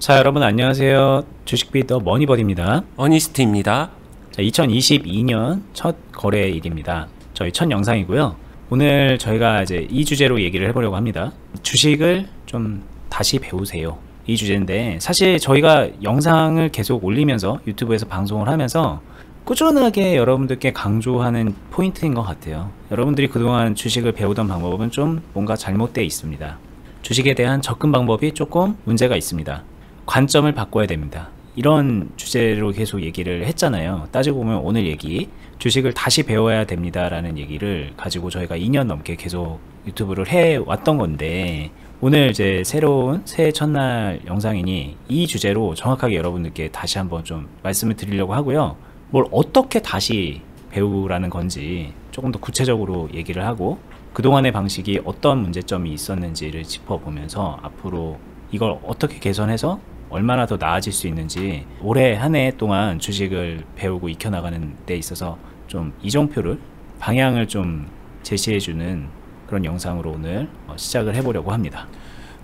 자, 여러분 안녕하세요. 주식비더 머니버디입니다. 어니스트입니다. 자, 2022년 첫 거래일입니다. 저희 첫 영상이고요. 오늘 저희가 이제 이 주제로 얘기를 해보려고 합니다. 주식을 좀 다시 배우세요. 이 주제인데, 사실 저희가 영상을 계속 올리면서 유튜브에서 방송을 하면서 꾸준하게 여러분들께 강조하는 포인트인 것 같아요. 여러분들이 그동안 주식을 배우던 방법은 좀 뭔가 잘못되어 있습니다. 주식에 대한 접근 방법이 조금 문제가 있습니다. 관점을 바꿔야 됩니다. 이런 주제로 계속 얘기를 했잖아요. 따지고 보면 오늘 얘기, 주식을 다시 배워야 됩니다 라는 얘기를 가지고 저희가 2년 넘게 계속 유튜브를 해왔던 건데, 오늘 이제 새로운 새해 첫날 영상이니 이 주제로 정확하게 여러분들께 다시 한번 좀 말씀을 드리려고 하고요. 뭘 어떻게 다시 배우라는 건지 조금 더 구체적으로 얘기를 하고, 그동안의 방식이 어떤 문제점이 있었는지를 짚어보면서 앞으로 이걸 어떻게 개선해서 얼마나 더 나아질 수 있는지, 올해 한 해 동안 주식을 배우고 익혀나가는 데 있어서 좀 이정표를, 방향을 좀 제시해주는 그런 영상으로 오늘 시작을 해보려고 합니다.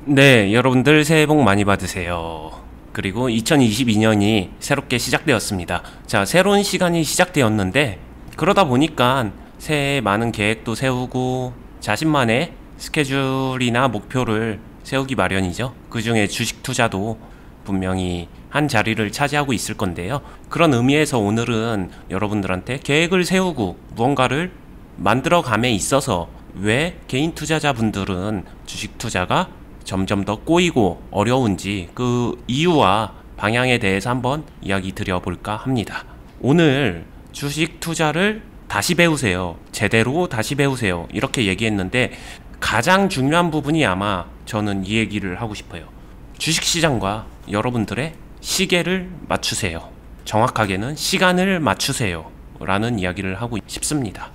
네, 여러분들 새해 복 많이 받으세요. 그리고 2022년이 새롭게 시작되었습니다. 자, 새로운 시간이 시작되었는데, 그러다 보니까 새해에 많은 계획도 세우고 자신만의 스케줄이나 목표를 세우기 마련이죠. 그 중에 주식 투자도 분명히 한 자리를 차지하고 있을 건데요. 그런 의미에서 오늘은 여러분들한테 계획을 세우고 무언가를 만들어감에 있어서 왜 개인 투자자분들은 주식 투자가 점점 더 꼬이고 어려운지, 그 이유와 방향에 대해서 한번 이야기 드려볼까 합니다. 오늘 주식 투자를 다시 배우세요, 제대로 다시 배우세요, 이렇게 얘기했는데 가장 중요한 부분이 아마 저는 이 얘기를 하고 싶어요. 주식시장과 여러분들의 시계를 맞추세요. 정확하게는 시간을 맞추세요 라는 이야기를 하고 싶습니다.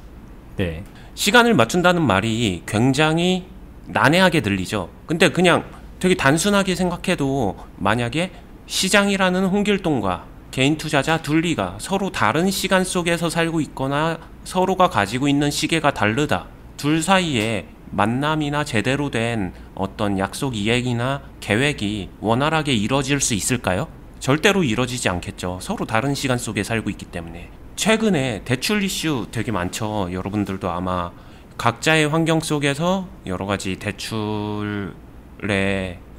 네. 시간을 맞춘다는 말이 굉장히 난해하게 들리죠. 근데 그냥 되게 단순하게 생각해도, 만약에 시장이라는 홍길동과 개인 투자자 둘리가 서로 다른 시간 속에서 살고 있거나 서로가 가지고 있는 시계가 다르다, 둘 사이에 만남이나 제대로 된 어떤 약속 이야기나 계획이 원활하게 이뤄질 수 있을까요? 절대로 이뤄지지 않겠죠. 서로 다른 시간 속에 살고 있기 때문에. 최근에 대출 이슈 되게 많죠. 여러분들도 아마 각자의 환경 속에서 여러가지 대출에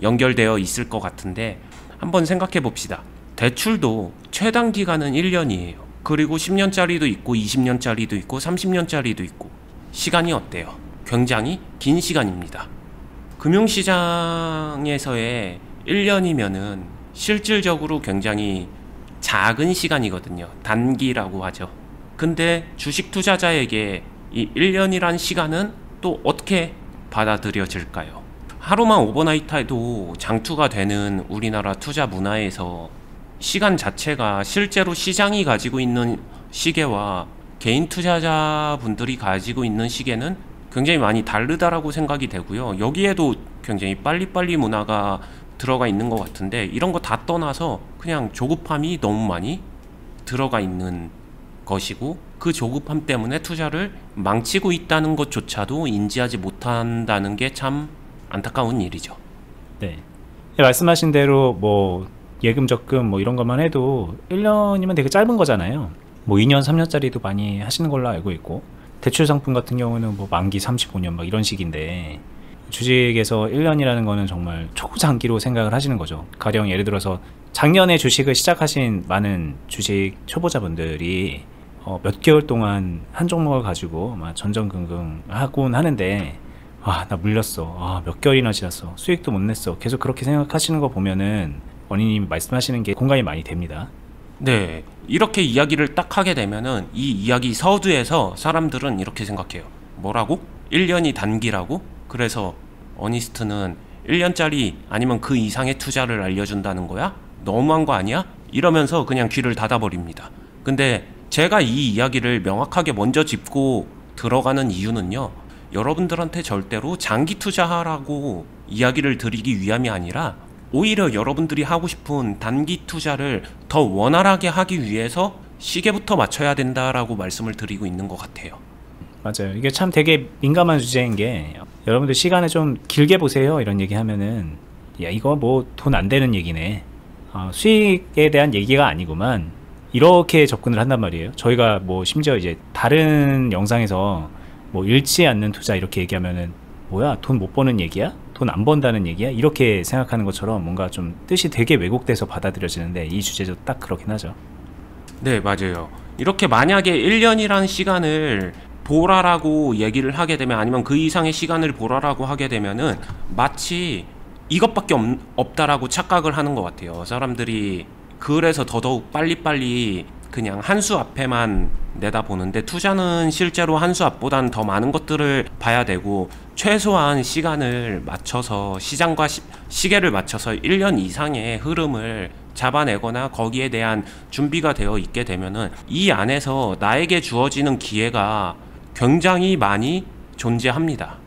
연결되어 있을 것 같은데, 한번 생각해 봅시다. 대출도 최단 기간은 1년이에요. 그리고 10년짜리도 있고 20년짜리도 있고 30년짜리도 있고, 시간이 어때요? 굉장히 긴 시간입니다. 금융시장에서의 1년이면은 실질적으로 굉장히 작은 시간이거든요. 단기라고 하죠. 근데 주식 투자자에게 이 1년이란 시간은 또 어떻게 받아들여질까요? 하루만 오버나이트 해도 장투가 되는 우리나라 투자 문화에서 시간 자체가 실제로 시장이 가지고 있는 시계와 개인 투자자분들이 가지고 있는 시계는 굉장히 많이 다르다라고 생각이 되고요. 여기에도 굉장히 빨리빨리 문화가 들어가 있는 것 같은데, 이런 거 다 떠나서 그냥 조급함이 너무 많이 들어가 있는 것이고, 그 조급함 때문에 투자를 망치고 있다는 것조차도 인지하지 못한다는 게 참 안타까운 일이죠. 네. 말씀하신 대로 뭐 예금 적금 뭐 이런 것만 해도 1년이면 되게 짧은 거잖아요. 뭐 2년 3년짜리도 많이 하시는 걸로 알고 있고, 대출 상품 같은 경우는 뭐 만기 35년 막 이런 식인데, 주식에서 1년이라는 거는 정말 초장기로 생각을 하시는 거죠. 가령 예를 들어서 작년에 주식을 시작하신 많은 주식 초보자분들이 몇 개월 동안 한 종목을 가지고 막 전전긍긍 하곤 하는데, 나 물렸어, 몇 개월이나 지났어, 수익도 못 냈어, 계속 그렇게 생각하시는 거 보면은 원인님이 말씀하시는 게 공감이 많이 됩니다. 네, 이렇게 이야기를 딱 하게 되면은 이 이야기 서두에서 사람들은 이렇게 생각해요. 뭐라고? 1년이 단기라고? 그래서 어니스트는 1년짜리 아니면 그 이상의 투자를 알려준다는 거야? 너무한 거 아니야? 이러면서 그냥 귀를 닫아버립니다. 근데 제가 이 이야기를 명확하게 먼저 짚고 들어가는 이유는요, 여러분들한테 절대로 장기 투자하라고 이야기를 드리기 위함이 아니라, 오히려 여러분들이 하고 싶은 단기 투자를 더 원활하게 하기 위해서 시계부터 맞춰야 된다라고 말씀을 드리고 있는 것 같아요. 맞아요. 이게 참 되게 민감한 주제인 게, 여러분들 시간을 좀 길게 보세요 이런 얘기 하면은, 야 이거 뭐 돈 안 되는 얘기네, 수익에 대한 얘기가 아니구만, 이렇게 접근을 한단 말이에요. 저희가 뭐 심지어 이제 다른 영상에서 뭐 잃지 않는 투자 이렇게 얘기하면은 뭐야, 돈 못 버는 얘기야? 돈 안 번다는 얘기야? 이렇게 생각하는 것처럼 뭔가 좀 뜻이 되게 왜곡돼서 받아들여지는데, 이 주제도 딱 그렇긴 하죠. 네, 맞아요. 이렇게 만약에 1년이라는 시간을 보라라고 얘기를 하게 되면, 아니면 그 이상의 시간을 보라라고 하게 되면은 마치 이것밖에 없다라고 착각을 하는 것 같아요. 사람들이 그래서 더더욱 빨리빨리 그냥 한 수 앞에만 내다보는데, 투자는 실제로 한 수 앞보다는 더 많은 것들을 봐야 되고, 최소한 시간을 맞춰서 시장과 시계를 맞춰서 1년 이상의 흐름을 잡아내거나 거기에 대한 준비가 되어 있게 되면은 이 안에서 나에게 주어지는 기회가 굉장히 많이 존재합니다.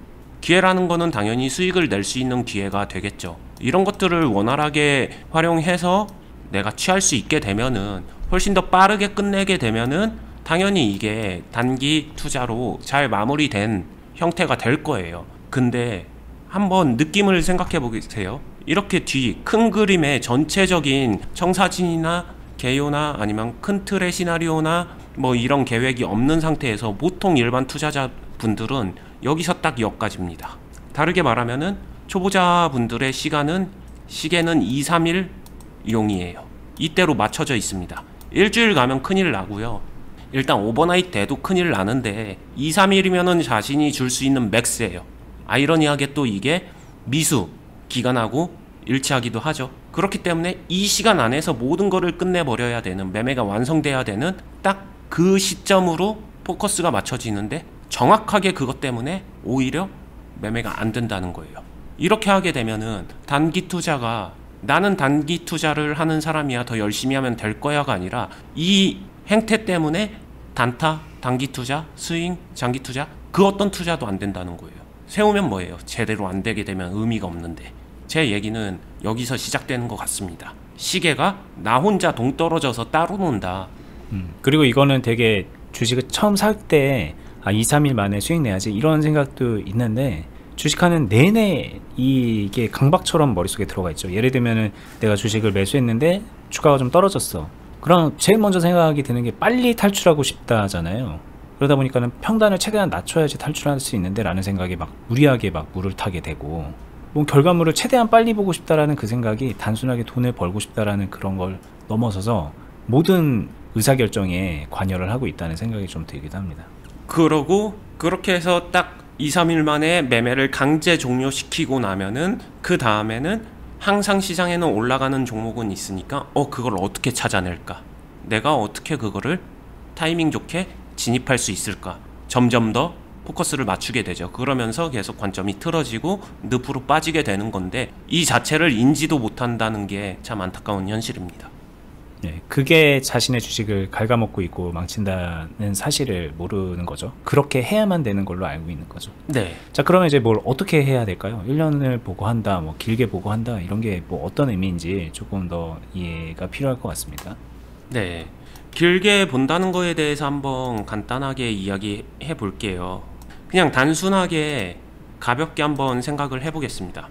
기회라는 거는 당연히 수익을 낼 수 있는 기회가 되겠죠. 이런 것들을 원활하게 활용해서 내가 취할 수 있게 되면은, 훨씬 더 빠르게 끝내게 되면은 당연히 이게 단기 투자로 잘 마무리된 형태가 될 거예요. 근데 한번 느낌을 생각해 보세요. 이렇게 뒤 큰 그림의 전체적인 청사진이나 개요나 아니면 큰 틀의 시나리오나 뭐 이런 계획이 없는 상태에서 보통 일반 투자자분들은 여기서 딱 여기까지입니다. 다르게 말하면은 초보자분들의 시계는 2, 3일 용이에요. 이때로 맞춰져 있습니다. 일주일 가면 큰일 나고요. 일단 오버나이트 돼도 큰일 나는데 2, 3일이면은 자신이 줄 수 있는 맥스예요. 아이러니하게 또 이게 미수, 기간하고 일치하기도 하죠. 그렇기 때문에 이 시간 안에서 모든 거를 끝내버려야 되는, 매매가 완성돼야 되는 딱 그 시점으로 포커스가 맞춰지는데, 정확하게 그것 때문에 오히려 매매가 안 된다는 거예요. 이렇게 하게 되면은 단기 투자가, 나는 단기 투자를 하는 사람이야, 더 열심히 하면 될 거야가 아니라, 이 행태 때문에 단타, 단기 투자, 스윙, 장기 투자, 그 어떤 투자도 안 된다는 거예요. 세우면 뭐예요? 제대로 안 되게 되면 의미가 없는데. 제 얘기는 여기서 시작되는 것 같습니다. 시계가 나 혼자 동떨어져서 따로 논다. 그리고 이거는 되게 주식을 처음 살 때 2, 3일 만에 수익 내야지 이런 생각도 있는데, 주식하는 내내 이게 강박처럼 머릿속에 들어가 있죠. 예를 들면은 내가 주식을 매수했는데 주가가 좀 떨어졌어. 그럼 제일 먼저 생각이 드는 게 빨리 탈출하고 싶다잖아요. 그러다 보니까는 평단을 최대한 낮춰야지 탈출할 수 있는데 라는 생각에 막 무리하게 막 물을 타게 되고, 뭐 결과물을 최대한 빨리 보고 싶다라는 그 생각이 단순하게 돈을 벌고 싶다라는 그런 걸 넘어서서 모든 의사결정에 관여를 하고 있다는 생각이 좀 들기도 합니다. 그러고 그렇게 해서 딱 2, 3일 만에 매매를 강제 종료시키고 나면은, 그 다음에는 항상 시장에는 올라가는 종목은 있으니까 그걸 어떻게 찾아낼까, 내가 어떻게 그거를 타이밍 좋게 진입할 수 있을까, 점점 더 포커스를 맞추게 되죠. 그러면서 계속 관점이 틀어지고 늪으로 빠지게 되는 건데, 이 자체를 인지도 못한다는 게 참 안타까운 현실입니다. 네, 그게 자신의 주식을 갉아먹고 있고 망친다는 사실을 모르는 거죠. 그렇게 해야만 되는 걸로 알고 있는 거죠. 네. 자, 그러면 이제 뭘 어떻게 해야 될까요? 1년을 보고 한다, 뭐 길게 보고 한다, 이런 게 뭐 어떤 의미인지 조금 더 이해가 필요할 것 같습니다. 네. 길게 본다는 거에 대해서 한번 간단하게 이야기해 볼게요. 그냥 단순하게 가볍게 한번 생각을 해보겠습니다.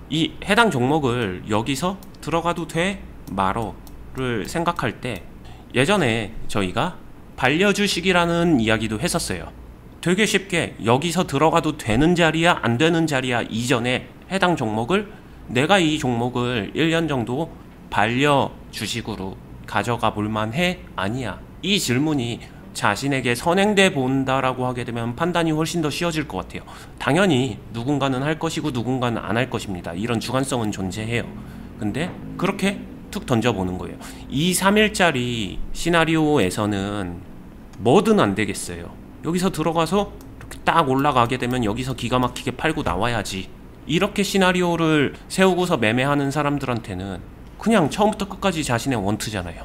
이 해당 종목을 여기서 들어가도 돼? 말어를 생각할 때, 예전에 저희가 반려주식이라는 이야기도 했었어요. 되게 쉽게 여기서 들어가도 되는 자리야 안 되는 자리야 이전에 해당 종목을, 내가 이 종목을 1년 정도 반려주식으로 가져가 볼만 해? 아니야? 이 질문이 자신에게 선행돼 본다라고 하게 되면 판단이 훨씬 더 쉬워질 것 같아요. 당연히 누군가는 할 것이고 누군가는 안 할 것입니다. 이런 주관성은 존재해요. 근데 그렇게 툭 던져보는 거예요. 2, 3일짜리 시나리오에서는 뭐든 안 되겠어요. 여기서 들어가서 이렇게 딱 올라가게 되면 여기서 기가 막히게 팔고 나와야지, 이렇게 시나리오를 세우고서 매매하는 사람들한테는 그냥 처음부터 끝까지 자신의 원투잖아요.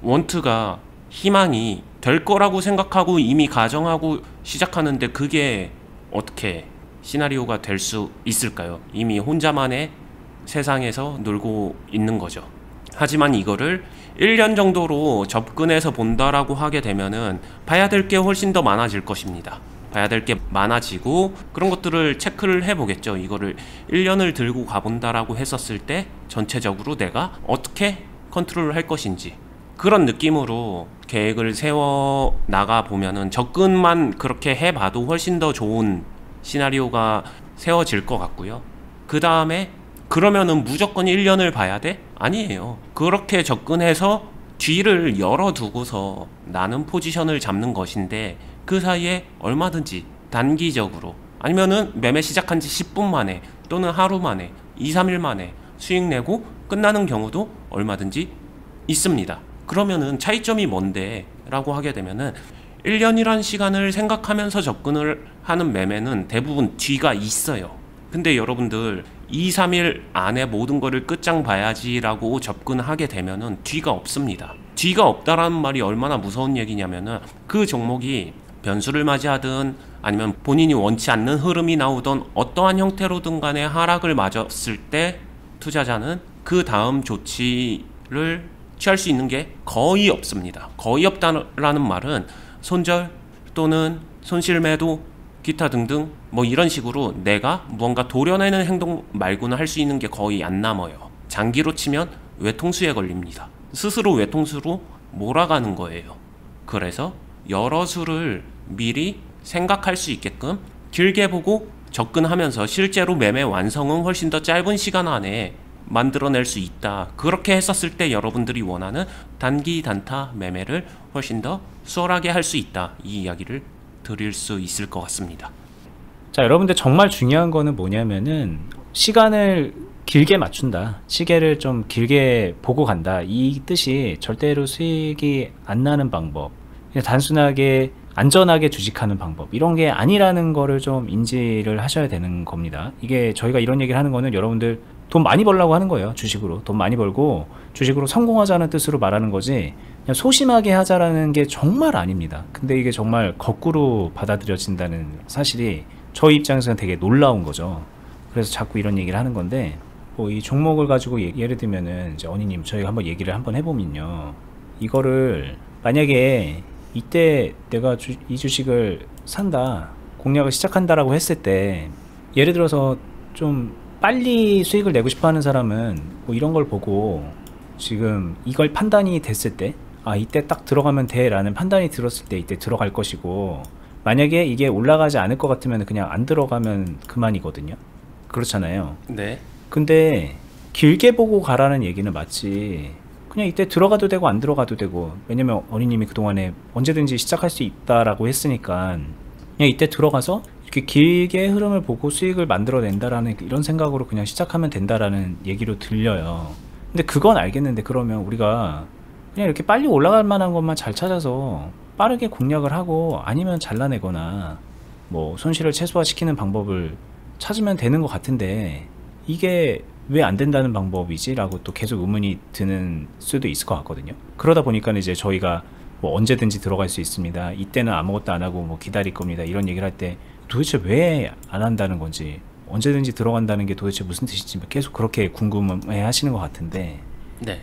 원투가 희망이 될 거라고 생각하고 이미 가정하고 시작하는데, 그게 어떻게 시나리오가 될 수 있을까요? 이미 혼자만의 세상에서 놀고 있는 거죠. 하지만 이거를 1년 정도로 접근해서 본다라고 하게 되면은 봐야 될 게 훨씬 더 많아질 것입니다. 봐야 될 게 많아지고 그런 것들을 체크를 해보겠죠. 이거를 1년을 들고 가본다라고 했었을 때 전체적으로 내가 어떻게 컨트롤을 할 것인지, 그런 느낌으로 계획을 세워 나가 보면은 접근만 그렇게 해봐도 훨씬 더 좋은 시나리오가 세워질 것 같고요. 그 다음에 그러면은 무조건 1년을 봐야 돼? 아니에요. 그렇게 접근해서 뒤를 열어두고서 나는 포지션을 잡는 것인데, 그 사이에 얼마든지 단기적으로, 아니면은 매매 시작한 지 10분 만에 또는 하루 만에 2, 3일 만에 수익 내고 끝나는 경우도 얼마든지 있습니다. 그러면은 차이점이 뭔데? 라고 하게 되면은 1년이란 시간을 생각하면서 접근을 하는 매매는 대부분 뒤가 있어요. 근데 여러분들 2, 3일 안에 모든 거를 끝장 봐야지 라고 접근하게 되면은 뒤가 없습니다. 뒤가 없다라는 말이 얼마나 무서운 얘기냐면은 그 종목이 변수를 맞이하든 아니면 본인이 원치 않는 흐름이 나오던 어떠한 형태로든 간에 하락을 맞았을 때 투자자는 그 다음 조치를 취할 수 있는 게 거의 없습니다. 거의 없다라는 말은 손절 또는 손실매도 기타 등등 뭐 이런 식으로 내가 무언가 도려내는 행동 말고는 할 수 있는 게 거의 안 남아요. 장기로 치면 외통수에 걸립니다. 스스로 외통수로 몰아가는 거예요. 그래서 여러 수를 미리 생각할 수 있게끔 길게 보고 접근하면서 실제로 매매 완성은 훨씬 더 짧은 시간 안에 만들어낼 수 있다. 그렇게 했었을 때 여러분들이 원하는 단기 단타 매매를 훨씬 더 수월하게 할 수 있다. 이 이야기를 드릴 수 있을 것 같습니다. 자, 여러분들 정말 중요한 거는 뭐냐면은 시간을 길게 맞춘다, 시계를 좀 길게 보고 간다, 이 뜻이 절대로 수익이 안 나는 방법, 그냥 단순하게 안전하게 주식하는 방법, 이런 게 아니라는 거를 좀 인지를 하셔야 되는 겁니다. 이게 저희가 이런 얘기를 하는 거는 여러분들 돈 많이 벌라고 하는 거예요. 주식으로 돈 많이 벌고 주식으로 성공하자는 뜻으로 말하는 거지, 그냥 소심하게 하자라는 게 정말 아닙니다. 근데 이게 정말 거꾸로 받아들여진다는 사실이 저희 입장에서는 되게 놀라운 거죠. 그래서 자꾸 이런 얘기를 하는 건데, 뭐 이 종목을 가지고 예를 들면은 이제 언니님 저희가 한번 얘기를 한번 해보면요, 이거를 만약에 이때 내가 이 주식을 산다, 공략을 시작한다라고 했을 때, 예를 들어서 좀 빨리 수익을 내고 싶어 하는 사람은 뭐 이런 걸 보고 지금 이걸 판단이 됐을 때, 아 이때 딱 들어가면 돼 라는 판단이 들었을 때 이때 들어갈 것이고, 만약에 이게 올라가지 않을 것 같으면 그냥 안 들어가면 그만이거든요. 그렇잖아요. 네. 근데 길게 보고 가라는 얘기는 맞지, 그냥 이때 들어가도 되고 안 들어가도 되고, 왜냐면 어린님이 그동안에 언제든지 시작할 수 있다라고 했으니까 그냥 이때 들어가서 이렇게 길게 흐름을 보고 수익을 만들어낸다라는 이런 생각으로 그냥 시작하면 된다라는 얘기로 들려요. 근데 그건 알겠는데, 그러면 우리가 그냥 이렇게 빨리 올라갈 만한 것만 잘 찾아서 빠르게 공략을 하고, 아니면 잘라내거나 뭐 손실을 최소화시키는 방법을 찾으면 되는 것 같은데, 이게 왜 안 된다는 방법이지? 라고 또 계속 의문이 드는 수도 있을 것 같거든요. 그러다 보니까 이제 저희가 뭐 언제든지 들어갈 수 있습니다, 이때는 아무것도 안 하고 뭐 기다릴 겁니다, 이런 얘기를 할 때 도대체 왜 안 한다는 건지, 언제든지 들어간다는 게 도대체 무슨 뜻인지 계속 그렇게 궁금해 하시는 것 같은데, 네.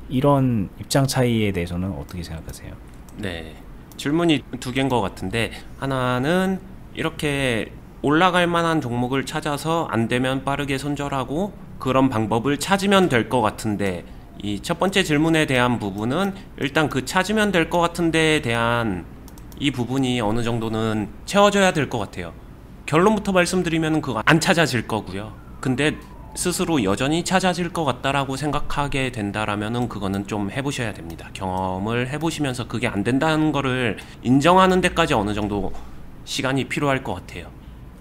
이런 입장 차이에 대해서는 어떻게 생각하세요? 네. 질문이 두 개인 것 같은데, 하나는 이렇게 올라갈 만한 종목을 찾아서 안 되면 빠르게 손절하고 그런 방법을 찾으면 될 것 같은데, 이 첫 번째 질문에 대한 부분은 일단 그 찾으면 될 것 같은데에 대한 이 부분이 어느 정도는 채워져야 될 것 같아요. 결론부터 말씀드리면 그거 안 찾아질 거고요. 근데 스스로 여전히 찾아질 것 같다라고 생각하게 된다라면은 그거는 좀 해보셔야 됩니다. 경험을 해보시면서 그게 안 된다는 거를 인정하는 데까지 어느 정도 시간이 필요할 것 같아요.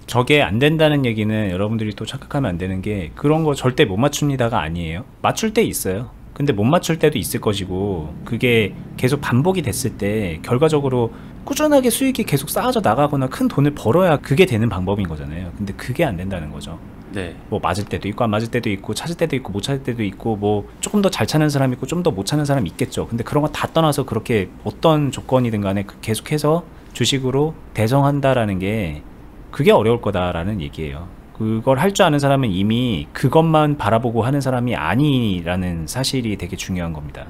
저게 안 된다는 얘기는 여러분들이 또 착각하면 안 되는 게, 그런 거 절대 못 맞춥니다가 아니에요. 맞출 때 있어요. 근데 못 맞출 때도 있을 것이고, 그게 계속 반복이 됐을 때 결과적으로 꾸준하게 수익이 계속 쌓아져 나가거나 큰 돈을 벌어야 그게 되는 방법인 거잖아요. 근데 그게 안 된다는 거죠. 네. 뭐 맞을 때도 있고 안 맞을 때도 있고, 찾을 때도 있고 못 찾을 때도 있고, 뭐 조금 더 잘 찾는 사람 있고 좀 더 못 찾는 사람 있겠죠. 근데 그런 거 다 떠나서 그렇게 어떤 조건이든 간에 계속해서 주식으로 대성한다라는 게, 그게 어려울 거다라는 얘기예요. 그걸 할 줄 아는 사람은 이미 그것만 바라보고 하는 사람이 아니라는 사실이 되게 중요한 겁니다.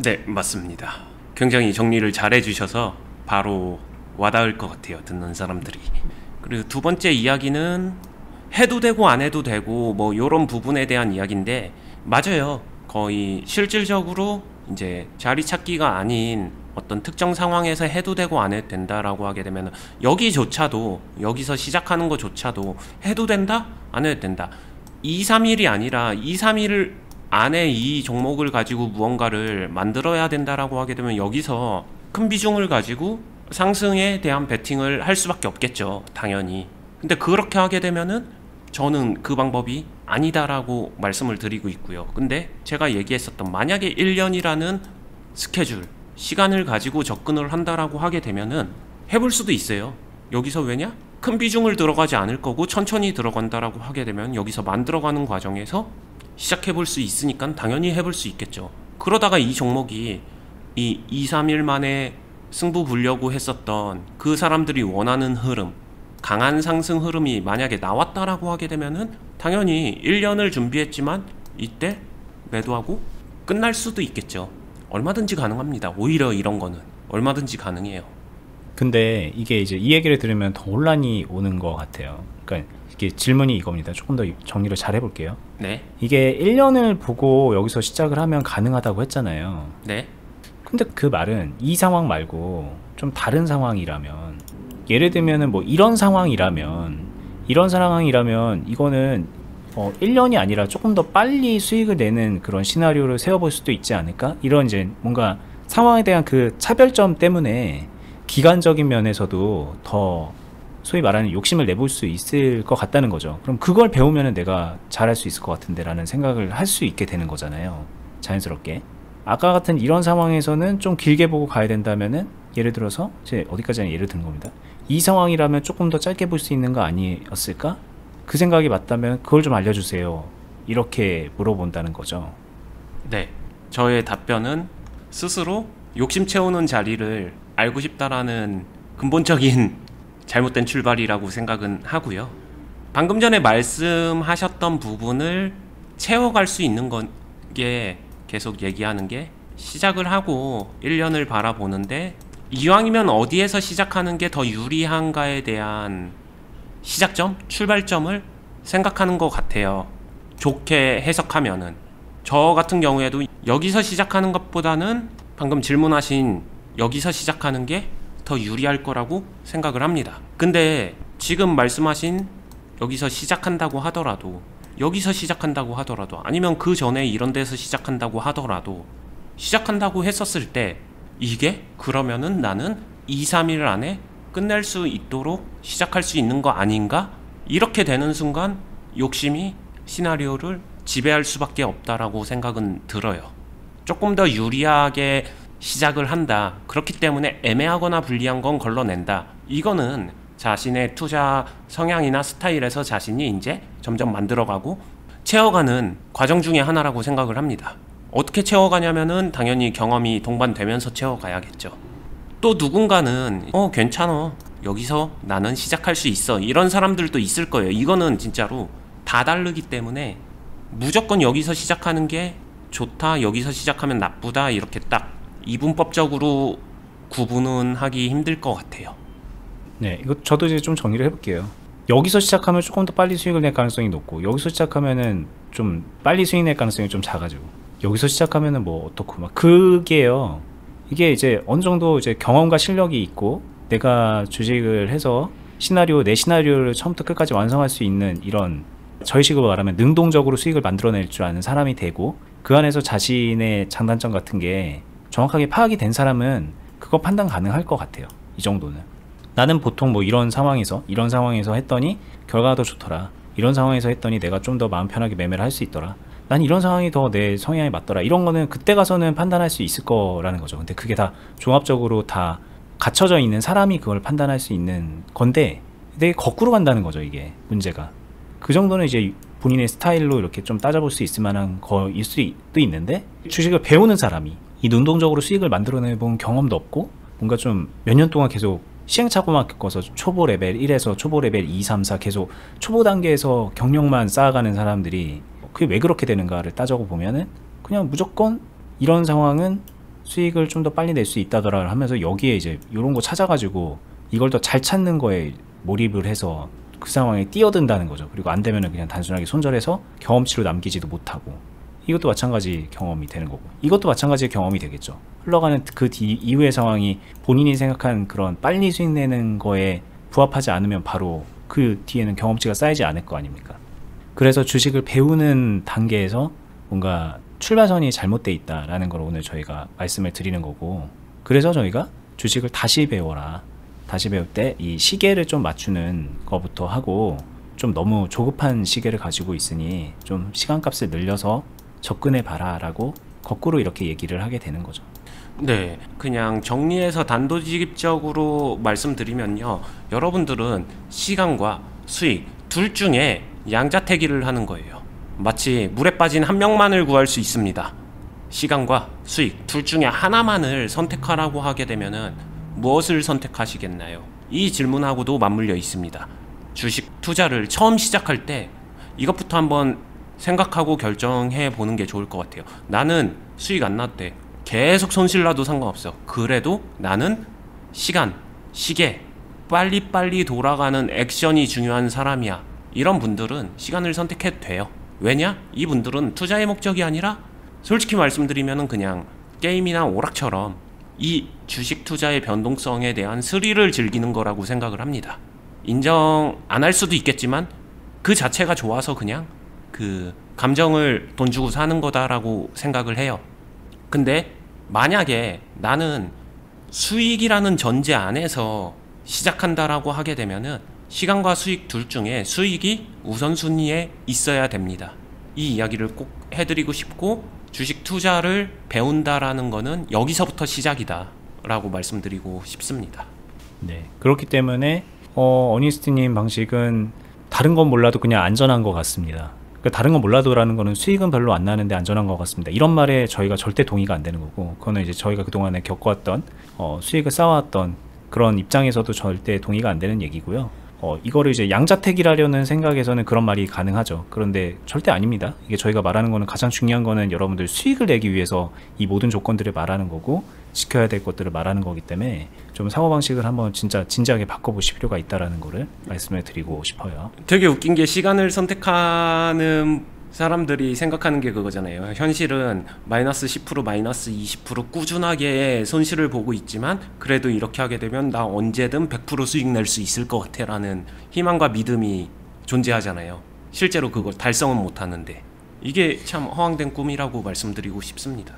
네, 맞습니다. 굉장히 정리를 잘 해주셔서 바로 와닿을 것 같아요, 듣는 사람들이. 그리고 두 번째 이야기는 해도 되고 안 해도 되고 뭐 이런 부분에 대한 이야기인데, 맞아요. 거의 실질적으로 이제 자리 찾기가 아닌 어떤 특정 상황에서 해도 되고 안 해도 된다라고 하게 되면 여기조차도 여기서 시작하는 것조차도 해도 된다? 안 해도 된다. 2, 3일이 아니라 2, 3일 안에 이 종목을 가지고 무언가를 만들어야 된다라고 하게 되면 여기서 큰 비중을 가지고 상승에 대한 베팅을 할 수밖에 없겠죠. 당연히. 근데 그렇게 하게 되면은 저는 그 방법이 아니다라고 말씀을 드리고 있고요. 근데 제가 얘기했었던 만약에 1년이라는 스케줄, 시간을 가지고 접근을 한다라고 하게 되면은 해볼 수도 있어요. 여기서 왜냐? 큰 비중을 들어가지 않을 거고 천천히 들어간다라고 하게 되면 여기서 만들어가는 과정에서 시작해볼 수 있으니까 당연히 해볼 수 있겠죠. 그러다가 이 종목이 이 2, 3일 만에 승부 보려고 했었던 그 사람들이 원하는 흐름, 강한 상승 흐름이 만약에 나왔다라고 하게 되면은 당연히 1년을 준비했지만 이때 매도하고 끝날 수도 있겠죠. 얼마든지 가능합니다. 오히려 이런 거는 얼마든지 가능해요. 근데 이게 이제 이 얘기를 들으면 더 혼란이 오는 것 같아요. 그러니까 이게 질문이 이겁니다. 조금 더 정리를 잘 해볼게요. 네. 이게 1년을 보고 여기서 시작을 하면 가능하다고 했잖아요. 네. 근데 그 말은 이 상황 말고 좀 다른 상황이라면, 예를 들면은 뭐 이런 상황이라면 이거는 1년이 아니라 조금 더 빨리 수익을 내는 그런 시나리오를 세워볼 수도 있지 않을까? 이런 이제 뭔가 상황에 대한 그 차별점 때문에 기간적인 면에서도 더 소위 말하는 욕심을 내볼 수 있을 것 같다는 거죠. 그럼 그걸 배우면은 내가 잘할 수 있을 것 같은데 라는 생각을 할 수 있게 되는 거잖아요. 자연스럽게. 아까 같은 이런 상황에서는 좀 길게 보고 가야 된다면은, 예를 들어서 제 어디까지나 예를 든 겁니다. 이 상황이라면 조금 더 짧게 볼 수 있는 거 아니었을까? 그 생각이 맞다면 그걸 좀 알려주세요. 이렇게 물어본다는 거죠. 네. 저의 답변은 스스로 욕심 채우는 자리를 알고 싶다라는 근본적인 잘못된 출발이라고 생각은 하고요. 방금 전에 말씀하셨던 부분을 채워갈 수 있는 게 계속 얘기하는 게, 시작을 하고 1년을 바라보는데 이왕이면 어디에서 시작하는 게 더 유리한가에 대한 시작점, 출발점을 생각하는 것 같아요. 좋게 해석하면은. 저 같은 경우에도 여기서 시작하는 것보다는 방금 질문하신 여기서 시작하는 게 더 유리할 거라고 생각을 합니다. 근데 지금 말씀하신 여기서 시작한다고 하더라도, 아니면 그 전에 이런 데서 시작한다고 하더라도, 시작한다고 했었을 때 이게 그러면은 나는 2, 3일 안에 끝낼 수 있도록 시작할 수 있는 거 아닌가? 이렇게 되는 순간 욕심이 시나리오를 지배할 수밖에 없다라고 생각은 들어요. 조금 더 유리하게 시작을 한다, 그렇기 때문에 애매하거나 불리한 건 걸러낸다, 이거는 자신의 투자 성향이나 스타일에서 자신이 이제 점점 만들어가고 채워가는 과정 중에 하나라고 생각을 합니다. 어떻게 채워가냐면은 당연히 경험이 동반되면서 채워가야겠죠. 또 누군가는 괜찮아, 여기서 나는 시작할 수 있어, 이런 사람들도 있을 거예요. 이거는 진짜로 다 다르기 때문에 무조건 여기서 시작하는 게 좋다, 여기서 시작하면 나쁘다, 이렇게 딱 이분법적으로 구분은 하기 힘들 것 같아요. 네, 이거 저도 이제 좀 정리를 해볼게요. 여기서 시작하면 조금 더 빨리 수익을 낼 가능성이 높고, 여기서 시작하면은 좀 빨리 수익 낼 가능성이 좀 작아지고, 여기서 시작하면은 뭐 어떻고 막 그게요. 이게 이제 어느 정도 이제 경험과 실력이 있고, 내가 주식을 해서 내 시나리오를 처음부터 끝까지 완성할 수 있는, 이런 저희식으로 말하면 능동적으로 수익을 만들어낼 줄 아는 사람이 되고, 그 안에서 자신의 장단점 같은 게 정확하게 파악이 된 사람은 그거 판단 가능할 것 같아요. 이 정도는. 나는 보통 뭐 이런 상황에서 했더니 결과가 더 좋더라, 이런 상황에서 했더니 내가 좀 더 마음 편하게 매매를 할 수 있더라, 난 이런 상황이 더 내 성향에 맞더라, 이런 거는 그때 가서는 판단할 수 있을 거라는 거죠. 근데 그게 다 종합적으로 다 갖춰져 있는 사람이 그걸 판단할 수 있는 건데, 되게 거꾸로 간다는 거죠. 이게 문제가. 그 정도는 이제 본인의 스타일로 이렇게 좀 따져볼 수 있을 만한 거일 수도 있는데, 주식을 배우는 사람이 이 능동적으로 수익을 만들어내본 경험도 없고, 뭔가 좀 몇 년 동안 계속 시행착오만 겪어서 초보 레벨 1에서 초보 레벨 2, 3, 4 계속 초보 단계에서 경력만 쌓아가는 사람들이 그게 왜 그렇게 되는가를 따져고 보면은 그냥 무조건 이런 상황은 수익을 좀 더 빨리 낼 수 있다더라 하면서 여기에 이제 이런 거 찾아가지고 이걸 더 잘 찾는 거에 몰입을 해서 그 상황에 뛰어든다는 거죠. 그리고 안 되면은 그냥 단순하게 손절해서 경험치로 남기지도 못하고, 이것도 마찬가지 경험이 되는 거고, 이것도 마찬가지의 경험이 되겠죠. 흘러가는 그 이후의 상황이 본인이 생각한 그런 빨리 수익 내는 거에 부합하지 않으면 바로 그 뒤에는 경험치가 쌓이지 않을 거 아닙니까? 그래서 주식을 배우는 단계에서 뭔가 출발선이 잘못돼 있다라는 걸 오늘 저희가 말씀을 드리는 거고, 그래서 저희가 주식을 다시 배워라, 다시 배울 때 이 시계를 좀 맞추는 거부터 하고, 좀 너무 조급한 시계를 가지고 있으니 좀 시간값을 늘려서 접근해 봐라 라고 거꾸로 이렇게 얘기를 하게 되는 거죠. 네, 그냥 정리해서 단도직입적으로 말씀드리면요, 여러분들은 시간과 수익 둘 중에 양자택일을 하는 거예요. 마치 물에 빠진 한 명만을 구할 수 있습니다. 시간과 수익 둘 중에 하나만을 선택하라고 하게 되면은 무엇을 선택하시겠나요? 이 질문하고도 맞물려 있습니다. 주식 투자를 처음 시작할 때 이것부터 한번 생각하고 결정해 보는 게 좋을 것 같아요. 나는 수익 안 났대, 계속 손실 나도 상관없어, 그래도 나는 시간, 시계, 빨리빨리 돌아가는 액션이 중요한 사람이야, 이런 분들은 시간을 선택해도 돼요. 왜냐? 이분들은 투자의 목적이 아니라 솔직히 말씀드리면 그냥 게임이나 오락처럼 이 주식 투자의 변동성에 대한 스릴을 즐기는 거라고 생각을 합니다. 인정 안 할 수도 있겠지만 그 자체가 좋아서 그냥 그 감정을 돈 주고 사는 거다라고 생각을 해요. 근데 만약에 나는 수익이라는 전제 안에서 시작한다라고 하게 되면은 시간과 수익 둘 중에 수익이 우선순위에 있어야 됩니다. 이 이야기를 꼭 해드리고 싶고, 주식 투자를 배운다라는 거는 여기서부터 시작이다 라고 말씀드리고 싶습니다. 네, 그렇기 때문에 어니스트님 방식은 다른 건 몰라도 그냥 안전한 것 같습니다. 그러니까 다른 건 몰라도라는 거는 수익은 별로 안 나는데 안전한 것 같습니다, 이런 말에 저희가 절대 동의가 안 되는 거고, 그거는 이제 저희가 그동안에 겪어왔던 수익을 쌓아왔던 그런 입장에서도 절대 동의가 안 되는 얘기고요. 이거를 이제 양자택일하려는 생각에서는 그런 말이 가능하죠. 그런데 절대 아닙니다. 이게 저희가 말하는 거는, 가장 중요한 거는 여러분들 수익을 내기 위해서 이 모든 조건들을 말하는 거고 지켜야 될 것들을 말하는 거기 때문에 좀 사고방식을 한번 진짜 진지하게 바꿔보실 필요가 있다라는 거를 말씀을 드리고 싶어요. 되게 웃긴 게, 시간을 선택하는 사람들이 생각하는 게 그거잖아요. 현실은 마이너스 10%, 마이너스 20% 꾸준하게 손실을 보고 있지만 그래도 이렇게 하게 되면 나 언제든 100% 수익 낼 수 있을 것 같아 라는 희망과 믿음이 존재하잖아요. 실제로 그걸 달성은 못하는데, 이게 참 허황된 꿈이라고 말씀드리고 싶습니다.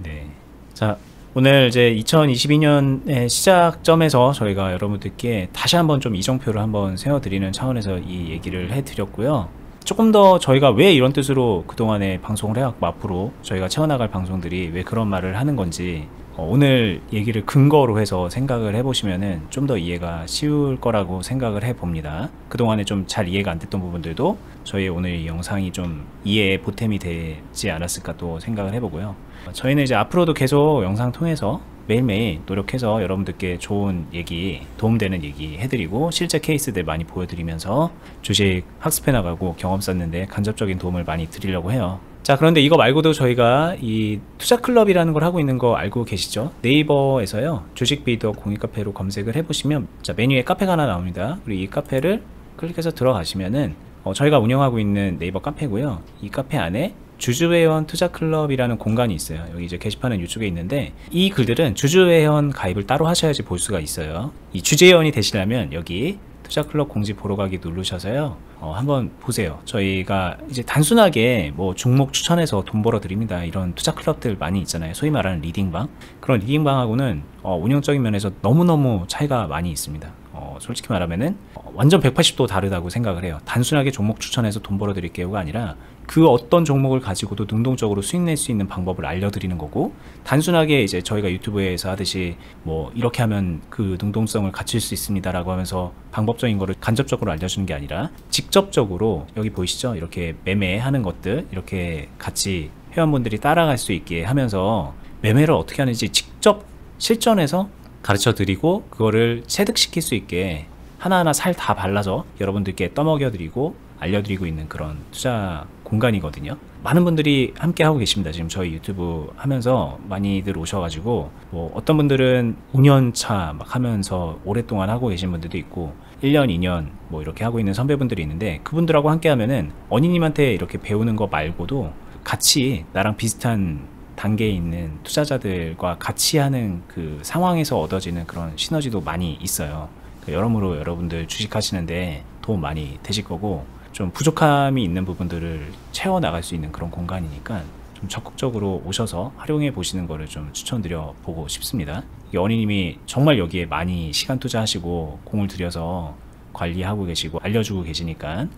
네. 자, 오늘 이제 2022년의 시작점에서 저희가 여러분들께 다시 한번 좀 이정표를 한번 세워드리는 차원에서 이 얘기를 해드렸고요. 조금 더 저희가 왜 이런 뜻으로 그동안에 방송을 해왔고 앞으로 저희가 채워나갈 방송들이 왜 그런 말을 하는 건지 오늘 얘기를 근거로 해서 생각을 해보시면은 좀 더 이해가 쉬울 거라고 생각을 해봅니다. 그동안에 좀 잘 이해가 안 됐던 부분들도 저희 오늘 이 영상이 좀 이해의 보탬이 되지 않았을까 또 생각을 해보고요. 저희는 이제 앞으로도 계속 영상 통해서 매일매일 노력해서 여러분들께 좋은 얘기, 도움되는 얘기 해드리고 실제 케이스들 많이 보여드리면서 주식 학습해 나가고 경험 쌓는데 간접적인 도움을 많이 드리려고 해요. 자, 그런데 이거 말고도 저희가 이 투자클럽이라는 걸 하고 있는 거 알고 계시죠? 네이버에서요, 주식비더 공익카페로 검색을 해보시면 자, 메뉴에 카페가 하나 나옵니다. 그리고 이 카페를 클릭해서 들어가시면은 저희가 운영하고 있는 네이버 카페고요. 이 카페 안에 주주회원 투자클럽이라는 공간이 있어요. 여기 이제 게시판은 이쪽에 있는데, 이 글들은 주주회원 가입을 따로 하셔야지 볼 수가 있어요. 이 주주회원이 되시려면 여기 투자클럽 공지 보러 가기 누르셔서요, 한번 보세요. 저희가 이제 단순하게 뭐 종목 추천해서 돈 벌어 드립니다, 이런 투자클럽들 많이 있잖아요. 소위 말하는 리딩방. 그런 리딩방하고는 운영적인 면에서 너무너무 차이가 많이 있습니다. 솔직히 말하면은 완전 180도 다르다고 생각을 해요. 단순하게 종목 추천해서 돈 벌어 드릴게요가 아니라 그 어떤 종목을 가지고도 능동적으로 수익 낼 수 있는 방법을 알려드리는 거고, 단순하게 이제 저희가 유튜브에서 하듯이 뭐 이렇게 하면 그 능동성을 갖출 수 있습니다 라고 하면서 방법적인 거를 간접적으로 알려주는 게 아니라 직접적으로 여기 보이시죠? 이렇게 매매하는 것들 이렇게 같이 회원분들이 따라갈 수 있게 하면서 매매를 어떻게 하는지 직접 실전에서 가르쳐 드리고, 그거를 체득시킬 수 있게 하나하나 살 다 발라서 여러분들께 떠먹여 드리고 알려드리고 있는 그런 투자 공간이거든요. 많은 분들이 함께 하고 계십니다. 지금 저희 유튜브 하면서 많이들 오셔가지고, 뭐 어떤 분들은 5년차 막 하면서 오랫동안 하고 계신 분들도 있고 1년, 2년 뭐 이렇게 하고 있는 선배분들이 있는데, 그분들하고 함께 하면은 어니님한테 이렇게 배우는 거 말고도 같이 나랑 비슷한 단계에 있는 투자자들과 같이 하는 그 상황에서 얻어지는 그런 시너지도 많이 있어요. 여러모로 여러분들 주식하시는데 도움 많이 되실 거고, 좀 부족함이 있는 부분들을 채워나갈 수 있는 그런 공간이니까 좀 적극적으로 오셔서 활용해 보시는 거를 좀 추천드려 보고 싶습니다. 어니님이 정말 여기에 많이 시간 투자하시고 공을 들여서 관리하고 계시고 알려주고 계시니까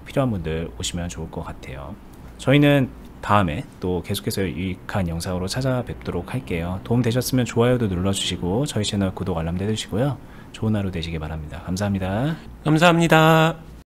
필요한 분들 오시면 좋을 것 같아요. 저희는 다음에 또 계속해서 유익한 영상으로 찾아뵙도록 할게요. 도움 되셨으면 좋아요도 눌러주시고 저희 채널 구독 알람 해주시고요. 좋은 하루 되시기 바랍니다. 감사합니다. 감사합니다.